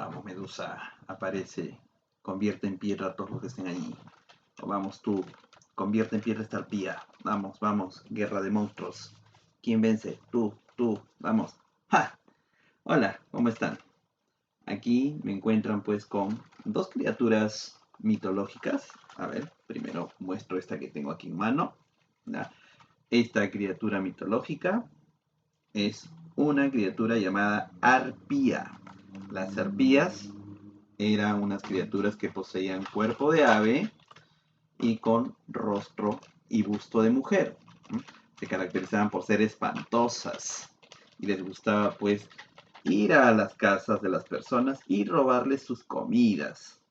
Vamos, Medusa, aparece, convierte en piedra a todos los que estén allí. O vamos tú, convierte en piedra esta arpía. Vamos, vamos, guerra de monstruos. ¿Quién vence? Tú, vamos. ¡Ja! Hola, ¿cómo están? Aquí me encuentran pues con dos criaturas mitológicas. A ver, primero muestro esta que tengo aquí en mano. ¿Ya? Esta criatura mitológica es una criatura llamada arpía. Las arpías eran unas criaturas que poseían cuerpo de ave y con rostro y busto de mujer. Se caracterizaban por ser espantosas y les gustaba pues ir a las casas de las personas y robarles sus comidas.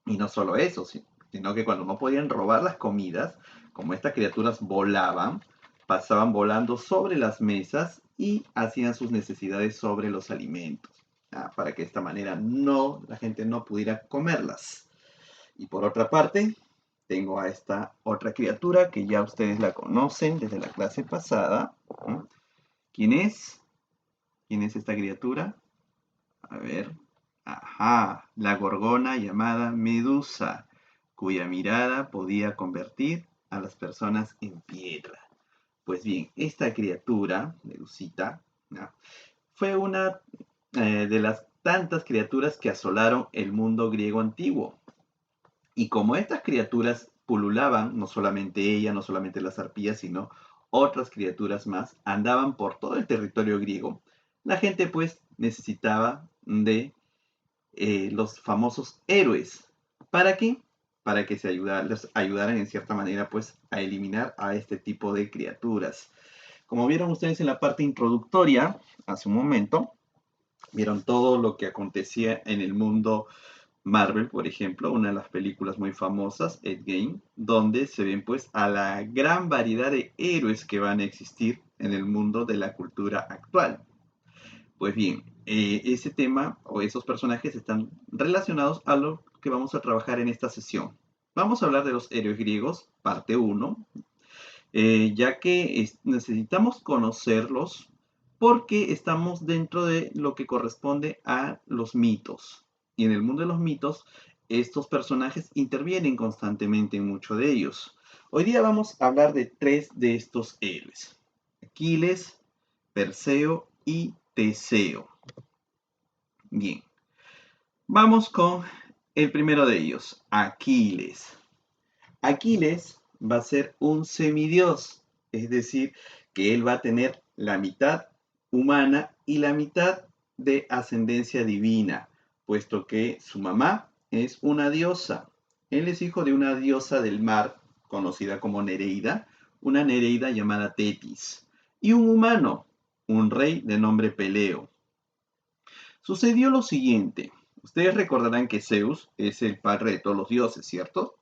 Y no solo eso, sino que cuando no podían robar las comidas, como estas criaturas volaban, pasaban volando sobre las mesas y hacían sus necesidades sobre los alimentos, para que de esta manera la gente no pudiera comerlas. Y por otra parte, tengo a esta otra criatura que ya ustedes la conocen desde la clase pasada. ¿Quién es? ¿Quién es esta criatura? A ver. Ajá, la gorgona llamada Medusa, cuya mirada podía convertir a las personas en piedra. Pues bien, esta criatura, Medusita, ¿no?, fue una de las tantas criaturas que asolaron el mundo griego antiguo. Y como estas criaturas pululaban, no solamente ella, no solamente las arpías, sino otras criaturas más, andaban por todo el territorio griego, la gente pues necesitaba de los famosos héroes. ¿Para qué? Para que les ayudaran en cierta manera pues a eliminar a este tipo de criaturas. Como vieron ustedes en la parte introductoria, hace un momento, vieron todo lo que acontecía en el mundo Marvel, por ejemplo, una de las películas muy famosas, Endgame, donde se ven pues a la gran variedad de héroes que van a existir en el mundo de la cultura actual. Pues bien, ese tema o esos personajes están relacionados a lo que vamos a trabajar en esta sesión. Vamos a hablar de los héroes griegos, parte 1, ya que necesitamos conocerlos porque estamos dentro de lo que corresponde a los mitos. Y en el mundo de los mitos, estos personajes intervienen constantemente en muchos de ellos. Hoy día vamos a hablar de 3 de estos héroes: Aquiles, Perseo y Teseo. Bien, vamos con el primero de ellos, Aquiles. Aquiles va a ser un semidios, es decir, que él va a tener la mitad humana y la mitad de ascendencia divina, puesto que su mamá es una diosa. Él es hijo de una diosa del mar, conocida como Nereida, una Nereida llamada Tetis, y un humano, un rey de nombre Peleo. Sucedió lo siguiente. Ustedes recordarán que Zeus es el padre de todos los dioses, ¿cierto?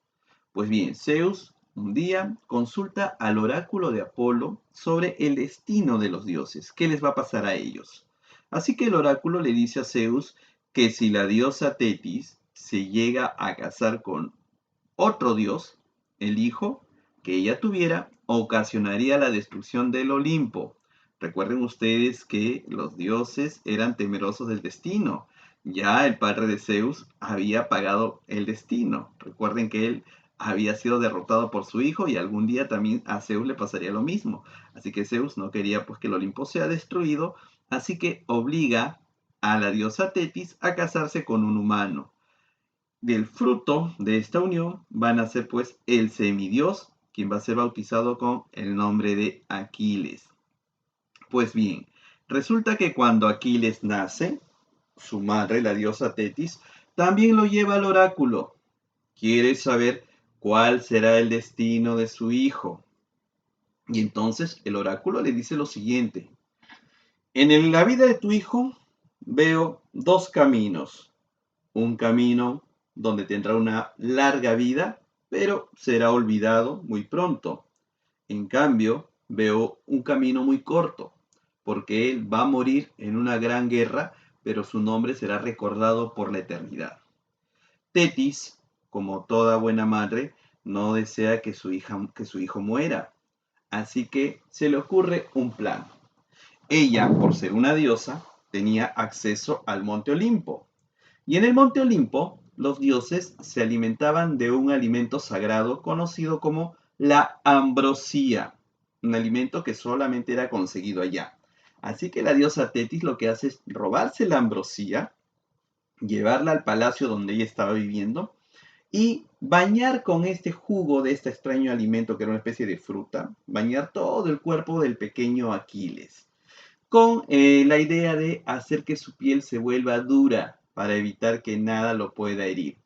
Pues bien, Zeus un día consulta al oráculo de Apolo sobre el destino de los dioses, qué les va a pasar a ellos. Así que el oráculo le dice a Zeus que si la diosa Tetis se llega a casar con otro dios, el hijo que ella tuviera ocasionaría la destrucción del Olimpo. Recuerden ustedes que los dioses eran temerosos del destino. Ya el padre de Zeus había pagado el destino. Recuerden que él había sido derrotado por su hijo y algún día también a Zeus le pasaría lo mismo. Así que Zeus no quería pues que el Olimpo sea destruido, así que obliga a la diosa Tetis a casarse con un humano. Del fruto de esta unión van a ser pues el semidios, quien va a ser bautizado con el nombre de Aquiles. Pues bien, resulta que cuando Aquiles nace, su madre, la diosa Tetis, también lo lleva al oráculo. Quiere saber cuál será el destino de su hijo. Y entonces el oráculo le dice lo siguiente: en la vida de tu hijo veo 2 caminos. Un camino donde tendrá una larga vida, pero será olvidado muy pronto. En cambio, veo un camino muy corto, porque él va a morir en una gran guerra, pero su nombre será recordado por la eternidad. Tetis, como toda buena madre, no desea que su hijo muera, así que se le ocurre un plan. Ella, por ser una diosa, tenía acceso al Monte Olimpo. Y en el Monte Olimpo, los dioses se alimentaban de un alimento sagrado conocido como la ambrosía, un alimento que solamente era conseguido allá. Así que la diosa Tetis lo que hace es robarse la ambrosía, llevarla al palacio donde ella estaba viviendo y bañar con este jugo de este extraño alimento que era una especie de fruta, bañar todo el cuerpo del pequeño Aquiles, con la idea de hacer que su piel se vuelva dura para evitar que nada lo pueda herir.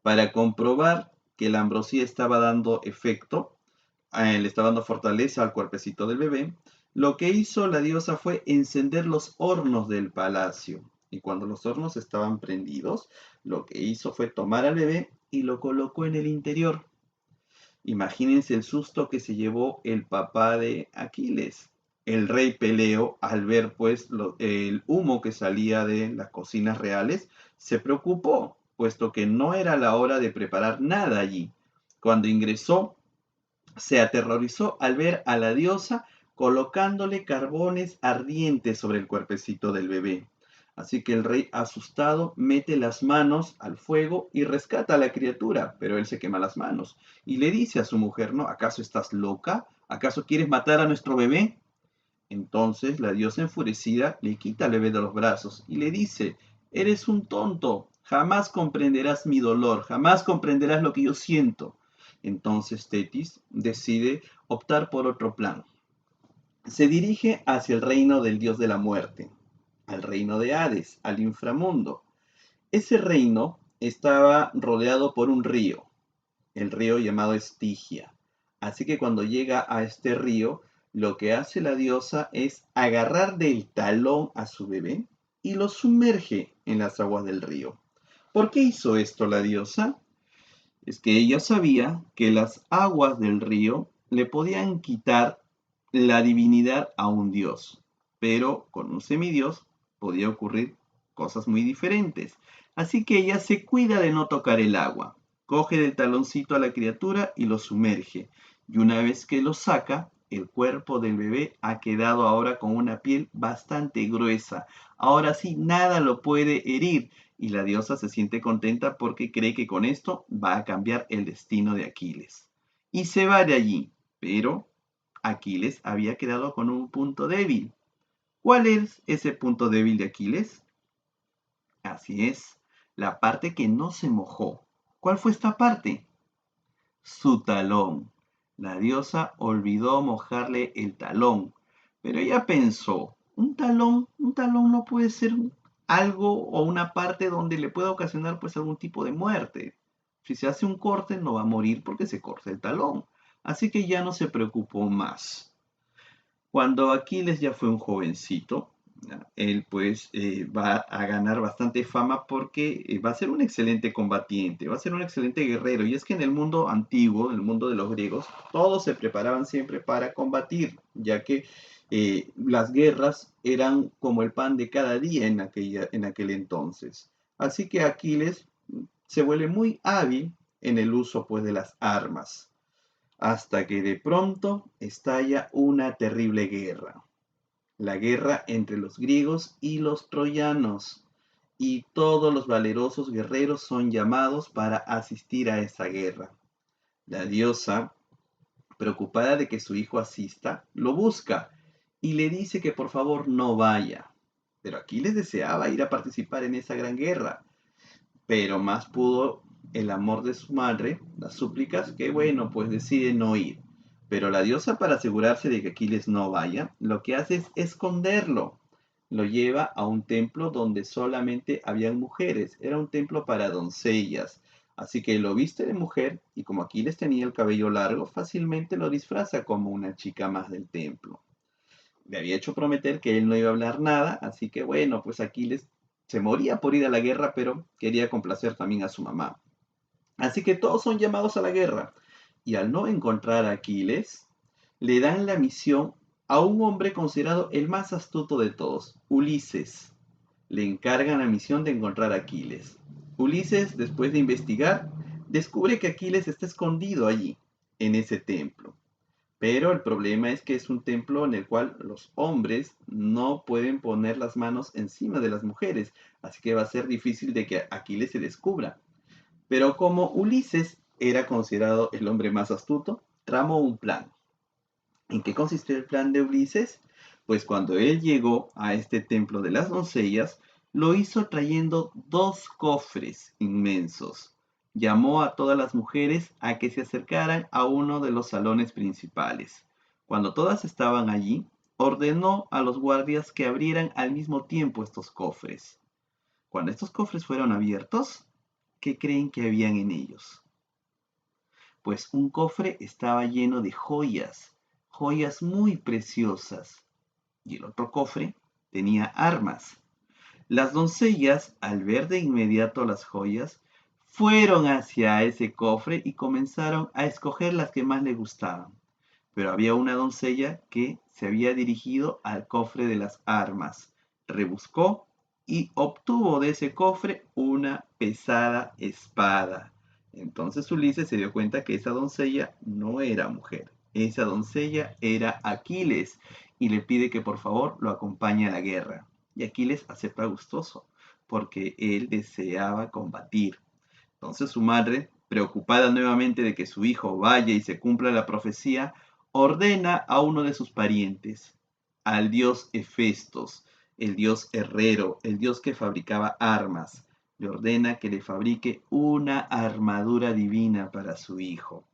Para comprobar que la ambrosía estaba dando efecto, le estaba dando fortaleza al cuerpecito del bebé, lo que hizo la diosa fue encender los hornos del palacio. Y cuando los hornos estaban prendidos, lo que hizo fue tomar al bebé y lo colocó en el interior. Imagínense el susto que se llevó el papá de Aquiles. El rey Peleo, al ver pues el humo que salía de las cocinas reales, se preocupó, puesto que no era la hora de preparar nada allí. Cuando ingresó, se aterrorizó al ver a la diosa colocándole carbones ardientes sobre el cuerpecito del bebé. Así que el rey, asustado, mete las manos al fuego y rescata a la criatura, pero él se quema las manos y le dice a su mujer, ¿no? ¿Acaso estás loca? ¿Acaso quieres matar a nuestro bebé? Entonces la diosa enfurecida le quita al bebé de los brazos y le dice, eres un tonto, jamás comprenderás mi dolor, jamás comprenderás lo que yo siento. Entonces Tetis decide optar por otro plan. Se dirige hacia el reino del dios de la muerte, al reino de Hades, al inframundo. Ese reino estaba rodeado por un río, el río llamado Estigia. Así que cuando llega a este río, lo que hace la diosa es agarrar del talón a su bebé y lo sumerge en las aguas del río. ¿Por qué hizo esto la diosa? Es que ella sabía que las aguas del río le podían quitar la divinidad a un dios, pero con un semidios podía ocurrir cosas muy diferentes. Así que ella se cuida de no tocar el agua, coge del taloncito a la criatura y lo sumerge, y una vez que lo saca, el cuerpo del bebé ha quedado ahora con una piel bastante gruesa. Ahora sí, nada lo puede herir, y la diosa se siente contenta porque cree que con esto va a cambiar el destino de Aquiles. Y se va de allí, pero Aquiles había quedado con un punto débil. ¿Cuál es ese punto débil de Aquiles? Así es, la parte que no se mojó. ¿Cuál fue esta parte? Su talón. La diosa olvidó mojarle el talón, pero ella pensó, un talón no puede ser algo o una parte donde le pueda ocasionar pues algún tipo de muerte. Si se hace un corte no va a morir porque se corta el talón. Así que ya no se preocupó más. Cuando Aquiles ya fue un jovencito, él pues va a ganar bastante fama porque va a ser un excelente combatiente, va a ser un excelente guerrero. Y es que en el mundo antiguo, en el mundo de los griegos, todos se preparaban siempre para combatir, ya que las guerras eran como el pan de cada día en aquel entonces. Así que Aquiles se vuelve muy hábil en el uso pues de las armas hasta que de pronto estalla una terrible guerra, la guerra entre los griegos y los troyanos, y todos los valerosos guerreros son llamados para asistir a esa guerra. La diosa, preocupada de que su hijo asista, lo busca y le dice que por favor no vaya. Pero Aquiles deseaba ir a participar en esa gran guerra, pero más pudo el amor de su madre, las súplicas, que bueno, pues decide no ir. Pero la diosa, para asegurarse de que Aquiles no vaya, lo que hace es esconderlo. Lo lleva a un templo donde solamente habían mujeres. Era un templo para doncellas. Así que lo viste de mujer y como Aquiles tenía el cabello largo, fácilmente lo disfraza como una chica más del templo. Le había hecho prometer que él no iba a hablar nada, así que bueno, pues Aquiles se moría por ir a la guerra, pero quería complacer también a su mamá. Así que todos son llamados a la guerra. Y al no encontrar a Aquiles, le dan la misión a un hombre considerado el más astuto de todos, Ulises. Le encargan la misión de encontrar a Aquiles. Ulises, después de investigar, descubre que Aquiles está escondido allí, en ese templo. Pero el problema es que es un templo en el cual los hombres no pueden poner las manos encima de las mujeres, así que va a ser difícil de que Aquiles se descubra. Pero como Ulises era considerado el hombre más astuto, tramó un plan. ¿En qué consistió el plan de Ulises? Pues cuando él llegó a este templo de las doncellas, lo hizo trayendo dos cofres inmensos. Llamó a todas las mujeres a que se acercaran a uno de los salones principales. Cuando todas estaban allí, ordenó a los guardias que abrieran al mismo tiempo estos cofres. Cuando estos cofres fueron abiertos, ¿qué creen que habían en ellos? Pues un cofre estaba lleno de joyas, joyas muy preciosas, y el otro cofre tenía armas. Las doncellas, al ver de inmediato las joyas, fueron hacia ese cofre y comenzaron a escoger las que más les gustaban. Pero había una doncella que se había dirigido al cofre de las armas, rebuscó y obtuvo de ese cofre una pesada espada. Entonces Ulises se dio cuenta que esa doncella no era mujer, esa doncella era Aquiles y le pide que por favor lo acompañe a la guerra. Y Aquiles acepta gustoso, porque él deseaba combatir. Entonces su madre, preocupada nuevamente de que su hijo vaya y se cumpla la profecía, ordena a uno de sus parientes, al dios Hefestos, el dios herrero, el dios que fabricaba armas, le ordena que le fabrique una armadura divina para su hijo.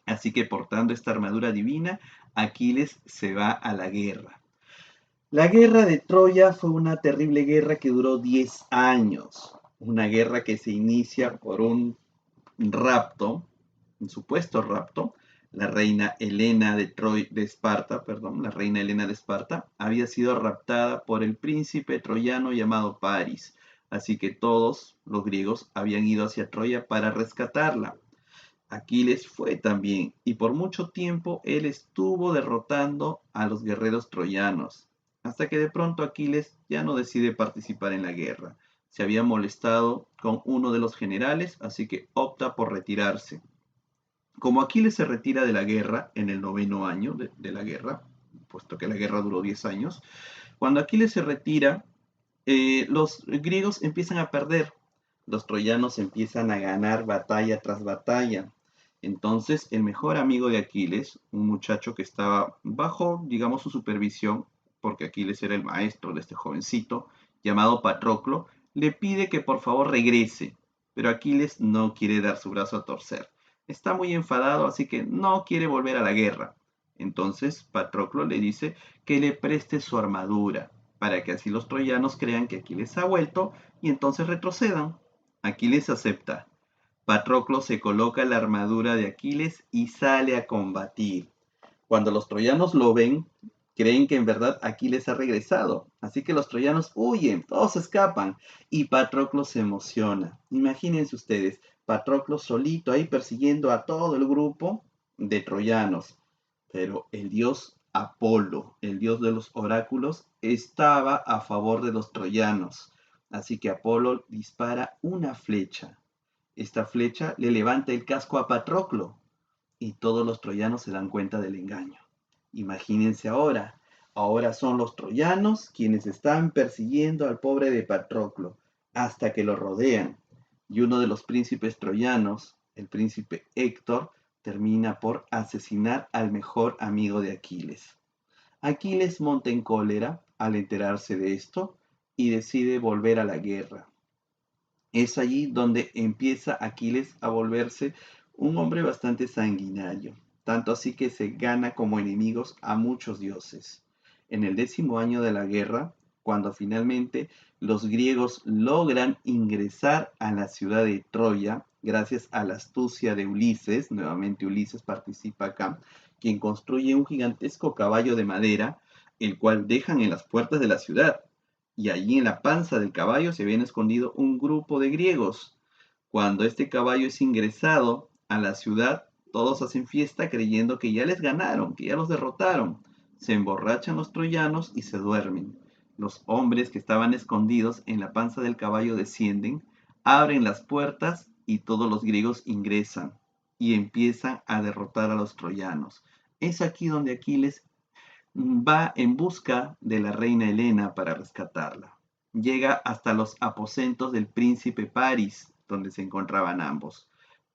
Así que portando esta armadura divina, Aquiles se va a la guerra. La guerra de Troya fue una terrible guerra que duró 10 años. Una guerra que se inicia por un rapto, un supuesto rapto. La reina Helena de Esparta, perdón, la reina Helena de Esparta había sido raptada por el príncipe troyano llamado Paris. Así que todos los griegos habían ido hacia Troya para rescatarla. Aquiles fue también, y por mucho tiempo él estuvo derrotando a los guerreros troyanos, hasta que de pronto Aquiles ya no decide participar en la guerra. Se había molestado con uno de los generales, así que opta por retirarse. Como Aquiles se retira de la guerra en el noveno año de la guerra, puesto que la guerra duró 10 años, cuando Aquiles se retira, los griegos empiezan a perder, los troyanos empiezan a ganar batalla tras batalla. Entonces, el mejor amigo de Aquiles, un muchacho que estaba bajo, digamos, su supervisión, porque Aquiles era el maestro de este jovencito, llamado Patroclo, le pide que por favor regrese, pero Aquiles no quiere dar su brazo a torcer. Está muy enfadado, así que no quiere volver a la guerra. Entonces, Patroclo le dice que le preste su armadura, para que así los troyanos crean que Aquiles ha vuelto y entonces retrocedan. Aquiles acepta. Patroclo se coloca la armadura de Aquiles y sale a combatir. Cuando los troyanos lo ven, creen que en verdad Aquiles ha regresado. Así que los troyanos huyen, todos escapan y Patroclo se emociona. Imagínense ustedes, Patroclo solito ahí persiguiendo a todo el grupo de troyanos. Pero el dios Apolo, el dios de los oráculos, estaba a favor de los troyanos. Así que Apolo dispara una flecha. Esta flecha le levanta el casco a Patroclo y todos los troyanos se dan cuenta del engaño. Imagínense ahora, ahora son los troyanos quienes están persiguiendo al pobre de Patroclo hasta que lo rodean y uno de los príncipes troyanos, el príncipe Héctor, termina por asesinar al mejor amigo de Aquiles. Aquiles monta en cólera al enterarse de esto y decide volver a la guerra. Es allí donde empieza Aquiles a volverse un hombre bastante sanguinario, tanto así que se gana como enemigos a muchos dioses. En el 10.º año de la guerra, cuando finalmente los griegos logran ingresar a la ciudad de Troya, gracias a la astucia de Ulises, nuevamente Ulises participa acá, quien construye un gigantesco caballo de madera, el cual dejan en las puertas de la ciudad y allí en la panza del caballo se habían escondido un grupo de griegos. Cuando este caballo es ingresado a la ciudad, todos hacen fiesta creyendo que ya les ganaron, que ya los derrotaron. Se emborrachan los troyanos y se duermen. Los hombres que estaban escondidos en la panza del caballo descienden, abren las puertas y todos los griegos ingresan y empiezan a derrotar a los troyanos. Es aquí donde Aquiles va en busca de la reina Helena para rescatarla. Llega hasta los aposentos del príncipe Paris, donde se encontraban ambos.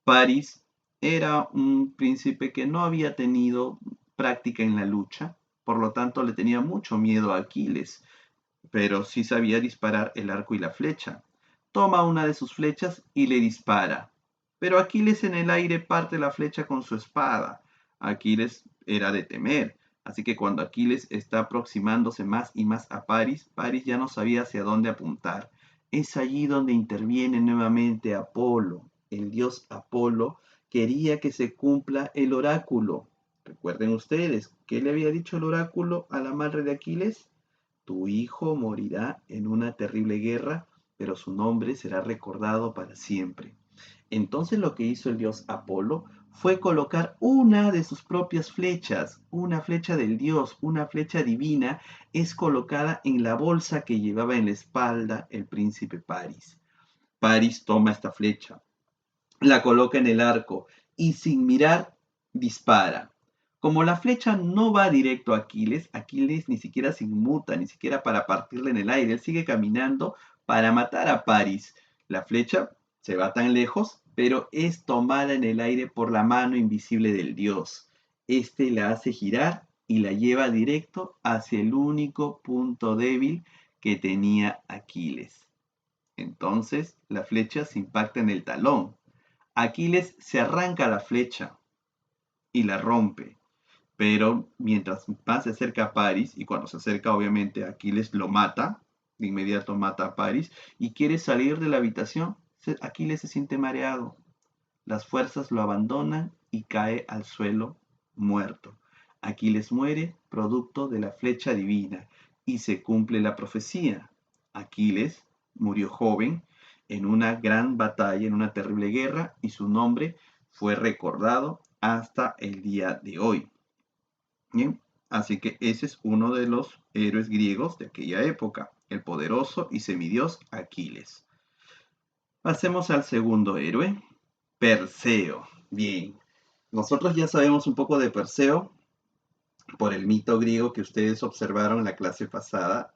Paris era un príncipe que no había tenido práctica en la lucha, por lo tanto le tenía mucho miedo a Aquiles, pero sí sabía disparar el arco y la flecha. Toma una de sus flechas y le dispara, pero Aquiles en el aire parte la flecha con su espada. Aquiles era de temer, así que cuando Aquiles está aproximándose más y más a Paris, Paris ya no sabía hacia dónde apuntar. Es allí donde interviene nuevamente Apolo. El dios Apolo quería que se cumpla el oráculo. Recuerden ustedes, ¿qué le había dicho el oráculo a la madre de Aquiles? Tu hijo morirá en una terrible guerra, pero su nombre será recordado para siempre. Entonces lo que hizo el dios Apolo fue colocar una de sus propias flechas, una flecha del dios, una flecha divina, es colocada en la bolsa que llevaba en la espalda el príncipe Paris. Paris toma esta flecha, la coloca en el arco y sin mirar dispara. Como la flecha no va directo a Aquiles, Aquiles ni siquiera se inmuta, ni siquiera para partirle en el aire, él sigue caminando para matar a Paris. La flecha se va tan lejos, pero es tomada en el aire por la mano invisible del dios. Este la hace girar y la lleva directo hacia el único punto débil que tenía Aquiles. Entonces la flecha se impacta en el talón. Aquiles se arranca la flecha y la rompe, pero mientras más se acerca a Paris, y cuando se acerca obviamente Aquiles lo mata, de inmediato mata a Paris, y quiere salir de la habitación, Aquiles se siente mareado, las fuerzas lo abandonan y cae al suelo muerto. Aquiles muere producto de la flecha divina y se cumple la profecía. Aquiles murió joven en una gran batalla, en una terrible guerra, y su nombre fue recordado hasta el día de hoy. Bien, así que ese es uno de los héroes griegos de aquella época, el poderoso y semidios Aquiles. Pasemos al segundo héroe, Perseo. Bien, nosotros ya sabemos un poco de Perseo por el mito griego que ustedes observaron en la clase pasada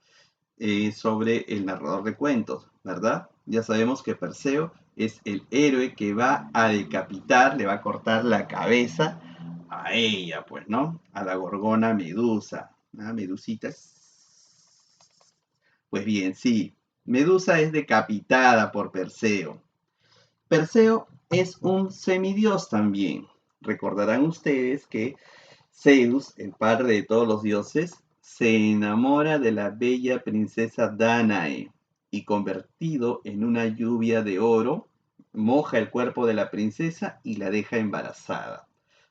sobre el narrador de cuentos, ¿verdad? Ya sabemos que Perseo es el héroe que va a decapitar, le va a cortar la cabeza a ella, pues, ¿no? A la gorgona Medusa. ¿Ah, Medusita? Pues bien, sí, Medusa es decapitada por Perseo. Perseo es un semidios también. Recordarán ustedes que Zeus, el padre de todos los dioses, se enamora de la bella princesa Danae y convertido en una lluvia de oro, moja el cuerpo de la princesa y la deja embarazada.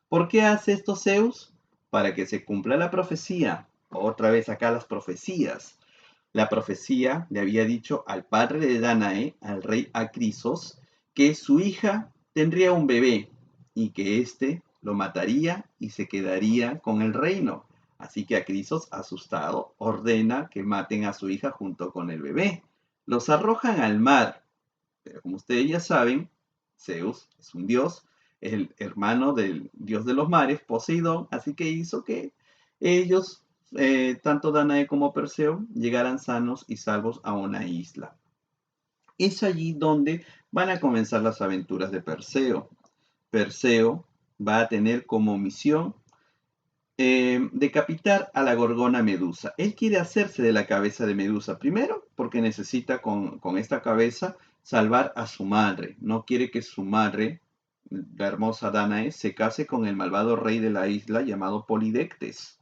¿Por qué hace esto Zeus? Para que se cumpla la profecía. Otra vez acá las profecías. La profecía le había dicho al padre de Danae, al rey Acrisos, que su hija tendría un bebé y que éste lo mataría y se quedaría con el reino. Así que Acrisos, asustado, ordena que maten a su hija junto con el bebé. Los arrojan al mar, pero como ustedes ya saben, Zeus es un dios, es el hermano del dios de los mares, Poseidón, así que hizo que ellos, tanto Danae como Perseo, llegaran sanos y salvos a una isla. Es allí donde van a comenzar las aventuras de Perseo. Perseo va a tener como misión decapitar a la gorgona Medusa. Él quiere hacerse de la cabeza de Medusa, primero porque necesita con esta cabeza salvar a su madre. No quiere que su madre, la hermosa Danae, se case con el malvado rey de la isla llamado Polidectes.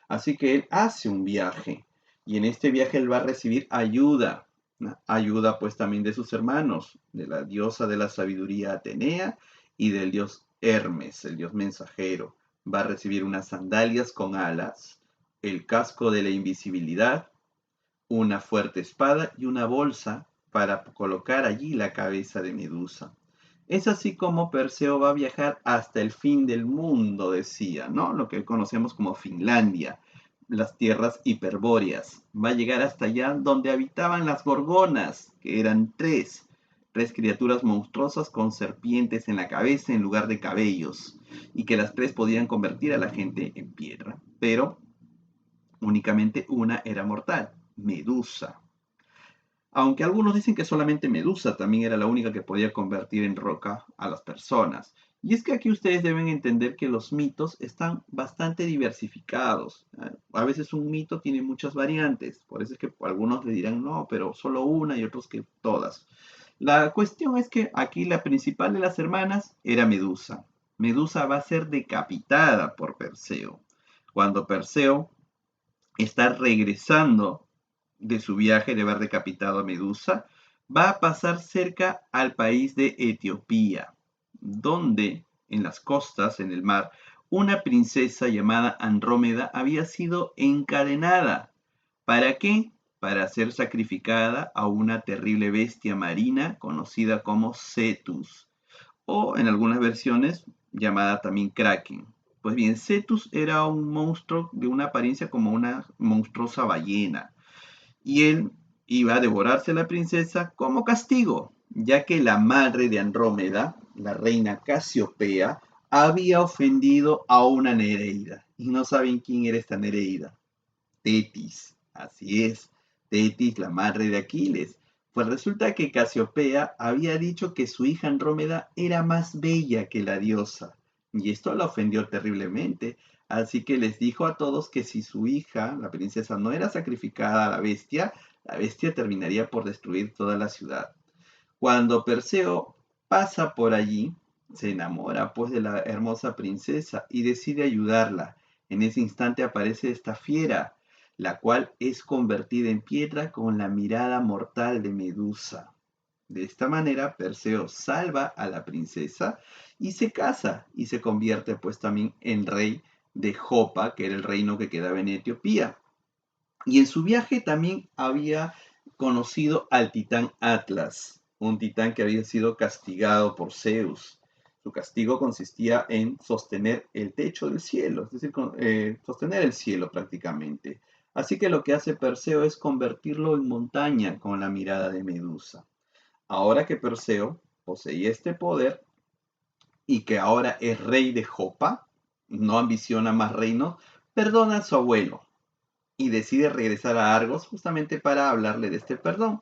Así que él hace un viaje y en este viaje él va a recibir ayuda, ¿no? Ayuda pues también de sus hermanos, de la diosa de la sabiduría Atenea y del dios Hermes, el dios mensajero. Va a recibir unas sandalias con alas, el casco de la invisibilidad, una fuerte espada y una bolsa para colocar allí la cabeza de Medusa. Es así como Perseo va a viajar hasta el fin del mundo, decía, ¿no? Lo que conocemos como Finlandia, las tierras hiperbóreas. Va a llegar hasta allá donde habitaban las gorgonas, que eran tres. 3 criaturas monstruosas con serpientes en la cabeza en lugar de cabellos, y que las 3 podían convertir a la gente en piedra, pero únicamente una era mortal, Medusa. Aunque algunos dicen que solamente Medusa también era la única que podía convertir en roca a las personas. Y es que aquí ustedes deben entender que los mitos están bastante diversificados. A veces un mito tiene muchas variantes, por eso es que algunos le dirán no, pero solo una y otros que todas. La cuestión es que aquí la principal de las hermanas era Medusa. Medusa va a ser decapitada por Perseo. Cuando Perseo está regresando de su viaje de haber decapitado a Medusa, va a pasar cerca al país de Etiopía, donde en las costas, en el mar, una princesa llamada Andrómeda había sido encadenada. ¿Para qué? Para ser sacrificada a una terrible bestia marina conocida como Cetus, o en algunas versiones llamada también Kraken. Pues bien, Cetus era un monstruo de una apariencia como una monstruosa ballena, y él iba a devorarse a la princesa como castigo, ya que la madre de Andrómeda, la reina Casiopea, había ofendido a una Nereida. Y no saben quién era esta Nereida. Tetis, así es, Tetis, la madre de Aquiles. Pues resulta que Casiopea había dicho que su hija Andrómeda era más bella que la diosa, y esto la ofendió terriblemente. Así que les dijo a todos que si su hija, la princesa, no era sacrificada a la bestia terminaría por destruir toda la ciudad. Cuando Perseo pasa por allí, se enamora pues de la hermosa princesa y decide ayudarla. En ese instante aparece esta fiera, la cual es convertida en piedra con la mirada mortal de Medusa. De esta manera, Perseo salva a la princesa y se casa y se convierte pues también en rey de Jopa, que era el reino que quedaba en Etiopía. Y en su viaje también había conocido al titán Atlas, un titán que había sido castigado por Zeus. Su castigo consistía en sostener el techo del cielo, es decir, sostener el cielo prácticamente. Así que lo que hace Perseo es convertirlo en montaña con la mirada de Medusa. Ahora que Perseo poseía este poder y que ahora es rey de Jopa, no ambiciona más reinos, perdona a su abuelo, y decide regresar a Argos justamente para hablarle de este perdón.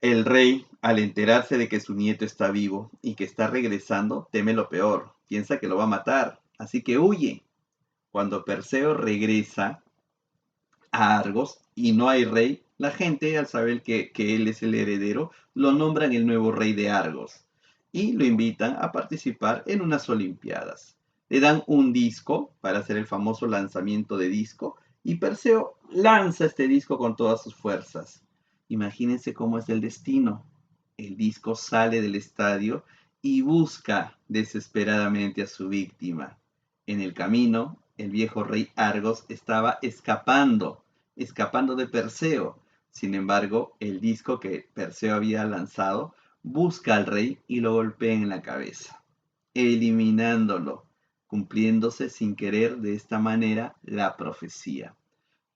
El rey, al enterarse de que su nieto está vivo y que está regresando, teme lo peor, piensa que lo va a matar, así que huye. Cuando Perseo regresa a Argos y no hay rey, la gente, al saber que él es el heredero, lo nombran el nuevo rey de Argos y lo invitan a participar en unas Olimpiadas. Le dan un disco para hacer el famoso lanzamiento de disco y Perseo lanza este disco con todas sus fuerzas. Imagínense cómo es el destino. El disco sale del estadio y busca desesperadamente a su víctima. En el camino, el viejo rey Argos estaba escapando de Perseo. Sin embargo, el disco que Perseo había lanzado busca al rey y lo golpea en la cabeza, eliminándolo, cumpliéndose sin querer de esta manera la profecía.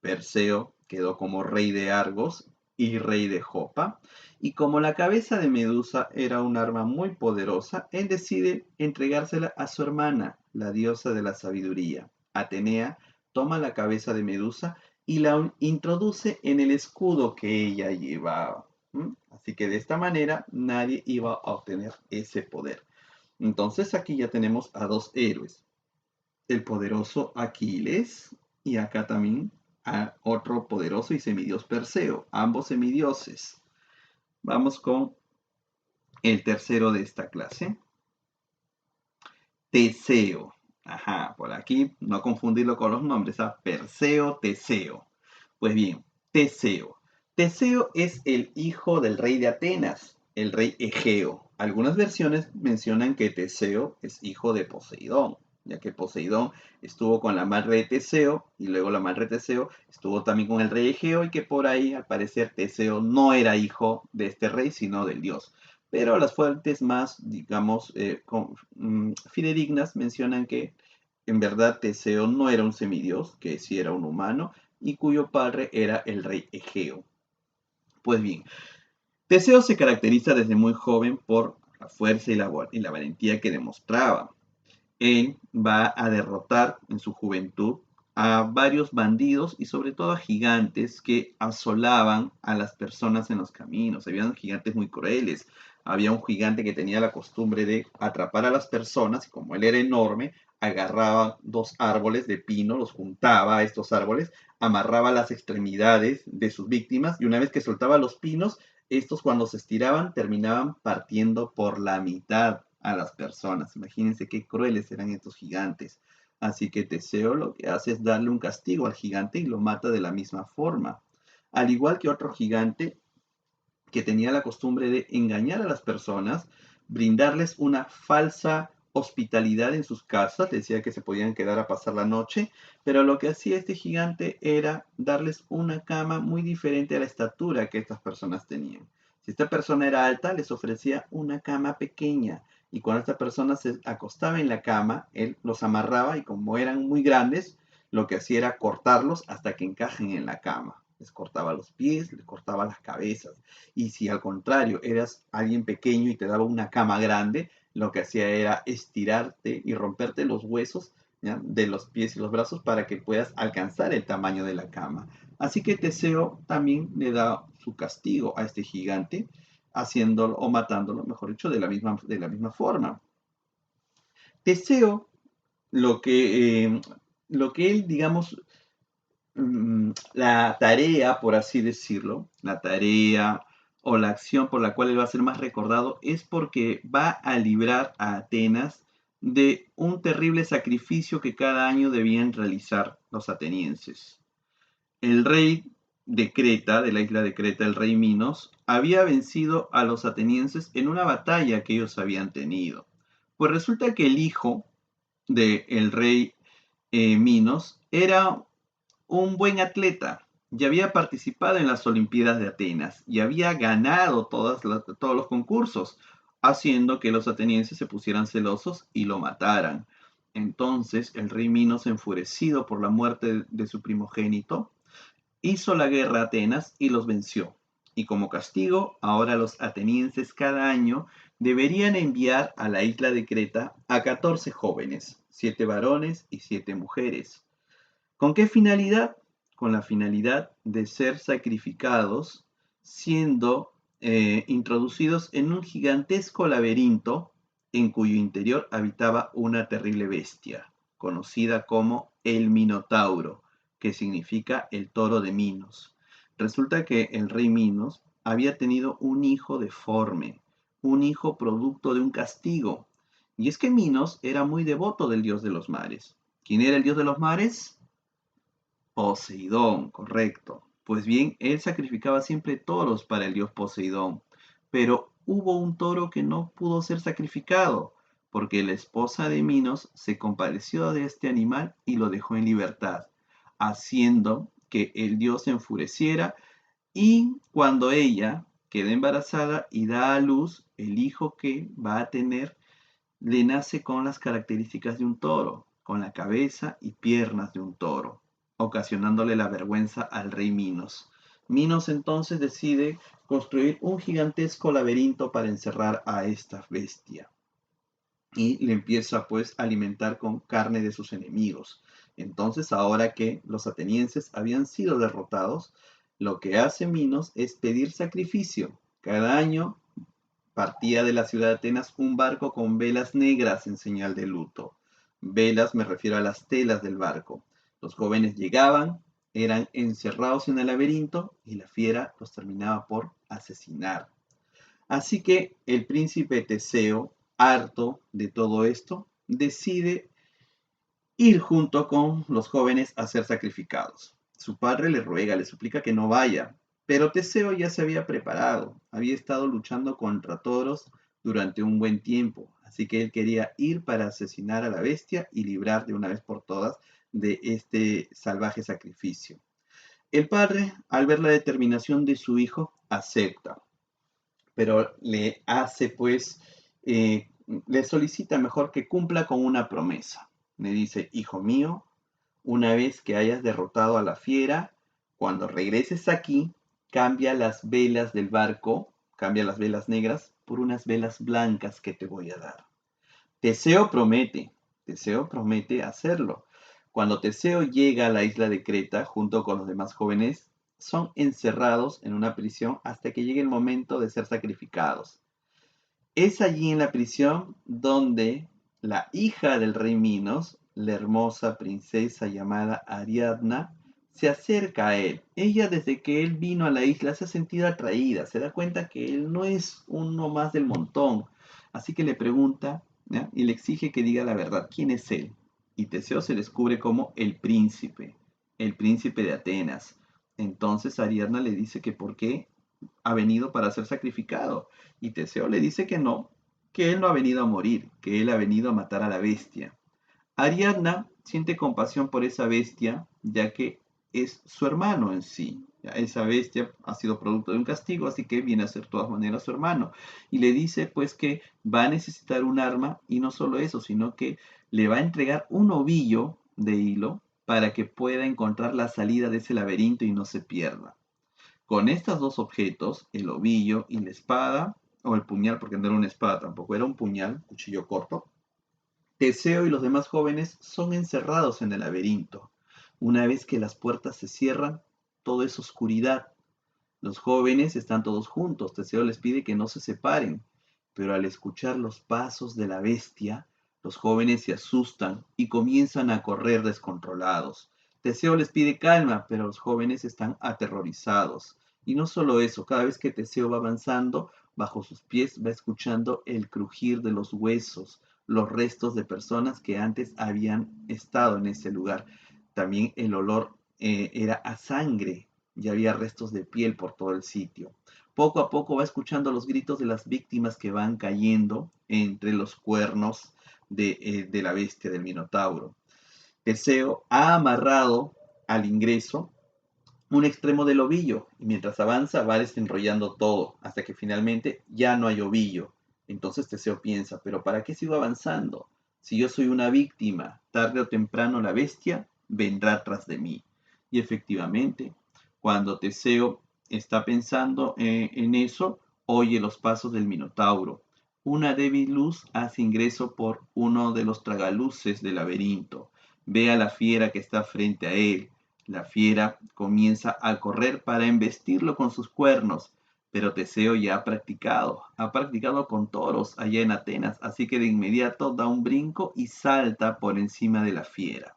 Perseo quedó como rey de Argos y rey de Jopa, y como la cabeza de Medusa era un arma muy poderosa, él decide entregársela a su hermana, la diosa de la sabiduría. Atenea toma la cabeza de Medusa y la introduce en el escudo que ella llevaba. Así que de esta manera nadie iba a obtener ese poder. Entonces aquí ya tenemos a dos héroes, el poderoso Aquiles y acá también a otro poderoso y semidios Perseo, ambos semidioses. Vamos con el tercero de esta clase, Teseo. Ajá, por aquí no confundirlo con los nombres, ¿ah? Perseo, Teseo. Pues bien, Teseo. Teseo es el hijo del rey de Atenas, el rey Egeo. Algunas versiones mencionan que Teseo es hijo de Poseidón, ya que Poseidón estuvo con la madre de Teseo y luego la madre de Teseo estuvo también con el rey Egeo y que por ahí al parecer Teseo no era hijo de este rey sino del dios. Pero las fuentes más, digamos, fidedignas mencionan que en verdad Teseo no era un semidios, que sí era un humano y cuyo padre era el rey Egeo. Pues bien, Teseo se caracteriza desde muy joven por la fuerza y la valentía que demostraba. Él va a derrotar en su juventud a varios bandidos y sobre todo a gigantes que asolaban a las personas en los caminos. Habían gigantes muy crueles. Había un gigante que tenía la costumbre de atrapar a las personas y como él era enorme, agarraba dos árboles de pino, los juntaba a estos árboles, amarraba las extremidades de sus víctimas y una vez que soltaba los pinos, estos cuando se estiraban terminaban partiendo por la mitad a las personas. Imagínense qué crueles eran estos gigantes. Así que Teseo lo que hace es darle un castigo al gigante y lo mata de la misma forma. Al igual que otro gigante que tenía la costumbre de engañar a las personas, brindarles una falsa hospitalidad en sus casas, decía que se podían quedar a pasar la noche, pero lo que hacía este gigante era darles una cama muy diferente a la estatura que estas personas tenían. Si esta persona era alta, les ofrecía una cama pequeña, y cuando esta persona se acostaba en la cama, él los amarraba y como eran muy grandes, lo que hacía era cortarlos hasta que encajen en la cama. Les cortaba los pies, les cortaba las cabezas. Y si al contrario eras alguien pequeño y te daba una cama grande, lo que hacía era estirarte y romperte los huesos, ¿ya?, de los pies y los brazos para que puedas alcanzar el tamaño de la cama. Así que Teseo también le da su castigo a este gigante, haciéndolo o matándolo, mejor dicho, de la misma forma. Teseo, lo que, lo que él, digamos, la tarea, por así decirlo, la tarea o la acción por la cual él va a ser más recordado es porque va a librar a Atenas de un terrible sacrificio que cada año debían realizar los atenienses. El rey de Creta, de la isla de Creta, el rey Minos, había vencido a los atenienses en una batalla que ellos habían tenido. Pues resulta que el hijo del rey Minos era un buen atleta y había participado en las Olimpiadas de Atenas y había ganado todos los concursos, haciendo que los atenienses se pusieran celosos y lo mataran. Entonces el rey Minos, enfurecido por la muerte de su primogénito, hizo la guerra a Atenas y los venció. Y como castigo, ahora los atenienses cada año deberían enviar a la isla de Creta a 14 jóvenes, 7 varones y 7 mujeres. ¿Con qué finalidad? Con la finalidad de ser sacrificados, siendo introducidos en un gigantesco laberinto en cuyo interior habitaba una terrible bestia, conocida como el Minotauro, que significa el toro de Minos. Resulta que el rey Minos había tenido un hijo deforme, un hijo producto de un castigo. Y es que Minos era muy devoto del dios de los mares. ¿Quién era el dios de los mares? Poseidón, correcto. Pues bien, él sacrificaba siempre toros para el dios Poseidón, pero hubo un toro que no pudo ser sacrificado, porque la esposa de Minos se compadeció de este animal y lo dejó en libertad, haciendo que el dios se enfureciera y cuando ella queda embarazada y da a luz, el hijo que va a tener le nace con las características de un toro, con la cabeza y piernas de un toro, ocasionándole la vergüenza al rey Minos. Minos entonces decide construir un gigantesco laberinto para encerrar a esta bestia y le empieza pues a alimentar con carne de sus enemigos. Entonces, ahora que los atenienses habían sido derrotados, lo que hace Minos es pedir sacrificio. Cada año partía de la ciudad de Atenas un barco con velas negras en señal de luto. Velas me refiero a las telas del barco. Los jóvenes llegaban, eran encerrados en el laberinto y la fiera los terminaba por asesinar. Así que el príncipe Teseo, harto de todo esto, decide ir junto con los jóvenes a ser sacrificados. Su padre le ruega, le suplica que no vaya, pero Teseo ya se había preparado, había estado luchando contra toros durante un buen tiempo, así que él quería ir para asesinar a la bestia y librar de una vez por todas de este salvaje sacrificio. El padre, al ver la determinación de su hijo, acepta, pero le hace pues, le solicita mejor que cumpla con una promesa. Le dice, hijo mío, una vez que hayas derrotado a la fiera, cuando regreses aquí, cambia las velas del barco, cambia las velas negras por unas velas blancas que te voy a dar. Teseo promete hacerlo. Cuando Teseo llega a la isla de Creta junto con los demás jóvenes, son encerrados en una prisión hasta que llegue el momento de ser sacrificados. Es allí en la prisión donde la hija del rey Minos, la hermosa princesa llamada Ariadna, se acerca a él. Ella desde que él vino a la isla se ha sentido atraída, se da cuenta que él no es uno más del montón. Así que le pregunta, ¿ya? Y le exige que diga la verdad, ¿quién es él? Y Teseo se descubre como el príncipe de Atenas. Entonces Ariadna le dice que por qué ha venido para ser sacrificado. Y Teseo le dice que él no ha venido a morir, que él ha venido a matar a la bestia. Ariadna siente compasión por esa bestia, ya que es su hermano en sí. Esa bestia ha sido producto de un castigo, así que viene a ser de todas maneras su hermano. Y le dice pues que va a necesitar un arma, y no solo eso, sino que le va a entregar un ovillo de hilo para que pueda encontrar la salida de ese laberinto y no se pierda. Con estos dos objetos, el ovillo y la espada, o el puñal, porque no era una espada tampoco, era un puñal, cuchillo corto, Teseo y los demás jóvenes son encerrados en el laberinto. Una vez que las puertas se cierran, todo es oscuridad. Los jóvenes están todos juntos. Teseo les pide que no se separen, pero al escuchar los pasos de la bestia, los jóvenes se asustan y comienzan a correr descontrolados. Teseo les pide calma, pero los jóvenes están aterrorizados. Y no solo eso, cada vez que Teseo va avanzando, bajo sus pies va escuchando el crujir de los huesos, los restos de personas que antes habían estado en ese lugar. También el olor era a sangre y había restos de piel por todo el sitio. Poco a poco va escuchando los gritos de las víctimas que van cayendo entre los cuernos de la bestia del Minotauro. Teseo ha amarrado al ingreso un extremo del ovillo y mientras avanza va desenrollando todo hasta que finalmente ya no hay ovillo. Entonces Teseo piensa, pero ¿para qué sigo avanzando? Si yo soy una víctima, tarde o temprano la bestia vendrá tras de mí. Y efectivamente, cuando Teseo está pensando en eso, oye los pasos del Minotauro. Una débil luz hace ingreso por uno de los tragaluces del laberinto. Ve a la fiera que está frente a él. La fiera comienza a correr para embestirlo con sus cuernos, pero Teseo ya ha practicado con toros allá en Atenas, así que de inmediato da un brinco y salta por encima de la fiera.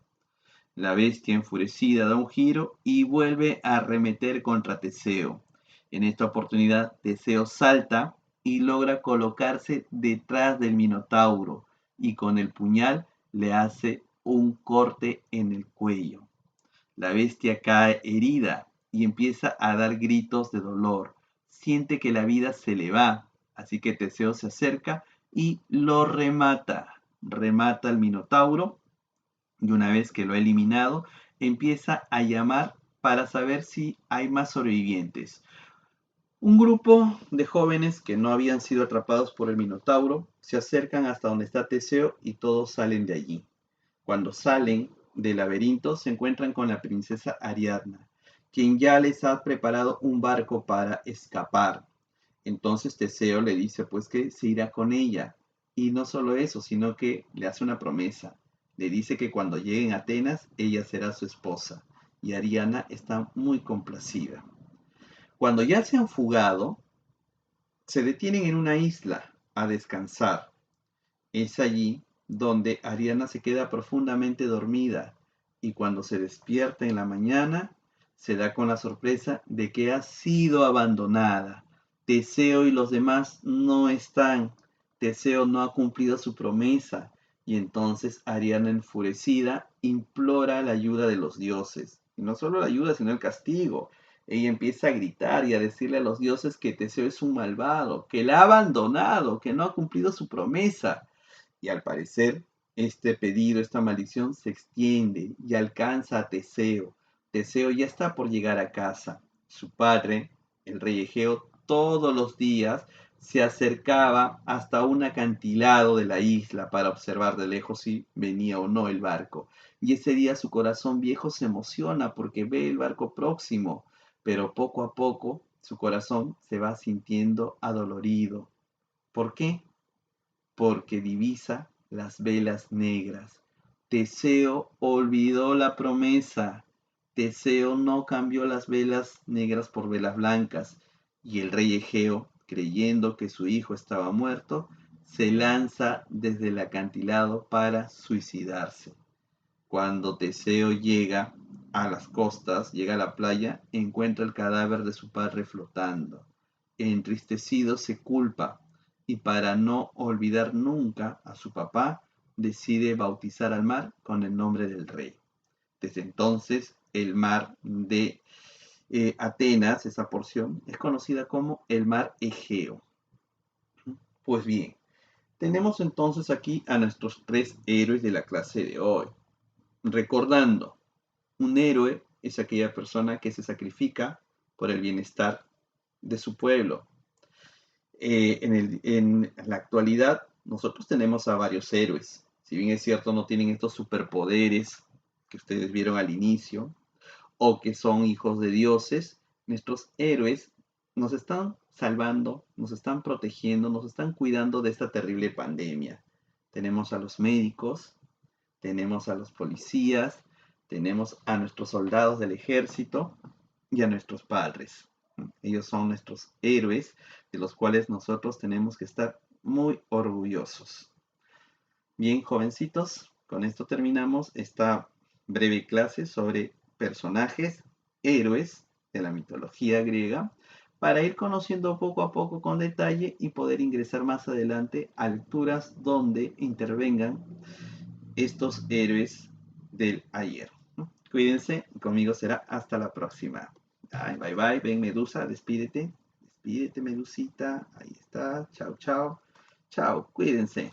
La bestia enfurecida da un giro y vuelve a arremeter contra Teseo. En esta oportunidad, Teseo salta y logra colocarse detrás del Minotauro y con el puñal le hace un corte en el cuello. La bestia cae herida y empieza a dar gritos de dolor. Siente que la vida se le va, así que Teseo se acerca y lo remata. Remata al Minotauro y una vez que lo ha eliminado, empieza a llamar para saber si hay más sobrevivientes. Un grupo de jóvenes que no habían sido atrapados por el Minotauro se acercan hasta donde está Teseo y todos salen de allí. Cuando salen del laberinto se encuentran con la princesa Ariadna, quien ya les ha preparado un barco para escapar. Entonces Teseo le dice pues que se irá con ella. Y no solo eso, sino que le hace una promesa. Le dice que cuando lleguen a Atenas, ella será su esposa. Y Ariadna está muy complacida. Cuando ya se han fugado, se detienen en una isla a descansar. Es allí donde Ariadna se queda profundamente dormida y cuando se despierta en la mañana se da con la sorpresa de que ha sido abandonada. Teseo y los demás no están. Teseo no ha cumplido su promesa y entonces Ariadna enfurecida implora la ayuda de los dioses. Y no solo la ayuda, sino el castigo. Ella empieza a gritar y a decirle a los dioses que Teseo es un malvado, que la ha abandonado, que no ha cumplido su promesa. Y al parecer, este pedido, esta maldición se extiende y alcanza a Teseo. Teseo ya está por llegar a casa. Su padre, el rey Egeo, todos los días se acercaba hasta un acantilado de la isla para observar de lejos si venía o no el barco. Y ese día su corazón viejo se emociona porque ve el barco próximo, pero poco a poco su corazón se va sintiendo adolorido. ¿Por qué? Porque divisa las velas negras. Teseo olvidó la promesa. Teseo no cambió las velas negras por velas blancas. Y el rey Egeo, creyendo que su hijo estaba muerto, se lanza desde el acantilado para suicidarse. Cuando Teseo llega a las costas, llega a la playa, encuentra el cadáver de su padre flotando. Entristecido se culpa y para no olvidar nunca a su papá, decide bautizar al mar con el nombre del rey. Desde entonces, el mar de Atenas, esa porción, es conocida como el mar Egeo. Pues bien, tenemos entonces aquí a nuestros tres héroes de la clase de hoy. Recordando, un héroe es aquella persona que se sacrifica por el bienestar de su pueblo. En la actualidad, nosotros tenemos a varios héroes. Si bien es cierto, no tienen estos superpoderes que ustedes vieron al inicio, o que son hijos de dioses, nuestros héroes nos están salvando, nos están protegiendo, nos están cuidando de esta terrible pandemia. Tenemos a los médicos, tenemos a los policías, tenemos a nuestros soldados del ejército y a nuestros padres. Ellos son nuestros héroes de los cuales nosotros tenemos que estar muy orgullosos. Bien, jovencitos, con esto terminamos esta breve clase sobre personajes, héroes de la mitología griega, para ir conociendo poco a poco con detalle y poder ingresar más adelante a lecturas donde intervengan estos héroes del ayer. Cuídense, conmigo será hasta la próxima. Ay, bye bye, ven Medusa, despídete. Despídete, Medusita. Ahí está. Chao, chao. Chao, cuídense.